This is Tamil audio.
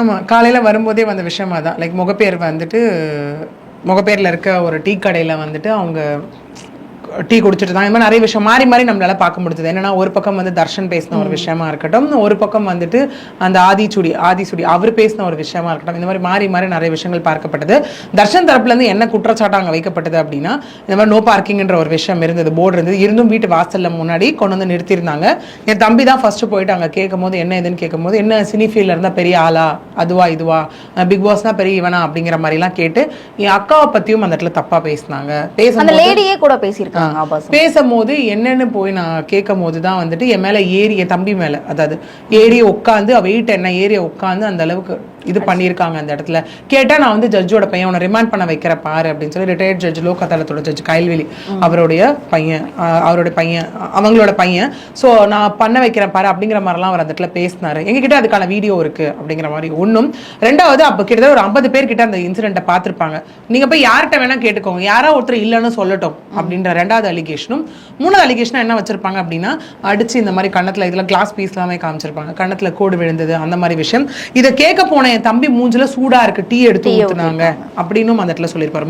ஆமாம், காலையில் வரும்போதே வந்த விஷயமா தான். லைக் முகப்பேர் வந்துட்டு முகப்பேரில் இருக்க ஒரு டீ கடையில் வந்துட்டு அவங்க டீ குடிச்சிட்டு தான். இந்த மாதிரி நிறைய விஷயம் மாறி மாறி நம்மளால பார்க்க முடிஞ்சது. என்னன்னா ஒரு பக்கம் வந்து தர்ஷன் பேசின ஒரு விஷயமா இருக்கட்டும், ஒரு பக்கம் வந்துட்டு அந்த ஆதிசுடி அவர் பேசின ஒரு விஷயமா இருக்கட்டும், இந்த மாதிரி மாறி மாறி நிறைய விஷயங்கள் பார்க்கப்பட்டது. தர்ஷன் தரப்புல இருந்து என்ன குற்றச்சாட்டு அங்கே வைக்கப்பட்டது அப்படின்னா, இந்த மாதிரி நோ பார்க்கிங்ன்ற ஒரு விஷயம் இருந்தது, போர்டு இருந்தது, இருந்தும் வீட்டு வாசல்ல முன்னாடி கொண்டு வந்து நிறுத்தியிருந்தாங்க. என் தம்பி தான் ஃபர்ஸ்ட் போயிட்டு அங்கே கேட்கும் போது என்ன இதுன்னு கேட்கும்போது, என்ன சினி ஃபீல்ட்ல இருந்தா பெரிய ஆளா, அதுவா இதுவா, பிக் பாஸ்னா பெரிய இவனா அப்படிங்கிற மாதிரிலாம் கேட்டு என் அக்காவை பத்தியும் அந்த இடத்துல தப்பா பேசினாங்க. பேசும்போது என்னன்னு போய் நான் கேட்கும் போதுதான் வந்துட்டு என் மேல ஏறி, என் தம்பி மேல அதாவது ஏறி உட்காந்து வெயிட் என்ன ஏறி உட்காந்து அந்த அளவுக்கு இது பண்ணியிருக்காங்க. அந்த இடத்துல கேட்டா நான் வந்து ஜட்ஜோட பையன் உன்னை ரிமாண்ட் பண்ண வைக்கிற பாரு அப்படின்னு சொல்லி ரிட்டையர்ட் ஜட்ஜ் லோக் ஜட்ஜ் கைல்வெளி அவருடைய பையன் அவங்களோட பையன், ஸோ நான் பண்ண வைக்கிறேன் பாரு அப்படிங்கிற மாதிரிலாம் அவர் அந்த இடத்துல பேசினாரு. எங்ககிட்ட அதுக்கான வீடியோ இருக்கு அப்படிங்கிற மாதிரி ஒன்றும். ரெண்டாவது அப்போ கிட்டத்தட்ட ஒரு 50 பேர் கிட்ட அந்த இன்சிடென்ட்டை பார்த்துருப்பாங்க. நீங்க போய் யார்கிட்ட வேணா கேட்டுக்கோங்க, யாரோ ஒருத்தர் இல்லைன்னு சொல்லட்டும் அப்படின்ற ரெண்டாவது அலிகேஷனும். மூணாவது அலிகேஷன் என்ன வச்சிருப்பாங்க அப்படின்னா, அடிச்சு இந்த மாதிரி கண்ணத்துல இதுல கிளாஸ் பீஸ் எல்லாமே காமிச்சிருப்பாங்க, கண்ணத்துல கோடு விழுந்தது அந்த மாதிரி விஷயம். இதை கேட்க போன என் தம்பி மூஞ்சில சூடா இருக்கு, டீ எடுத்து ஊத்துனாங்க அப்படின்னு அந்த இடத்துல சொல்லியிருப்பாரு.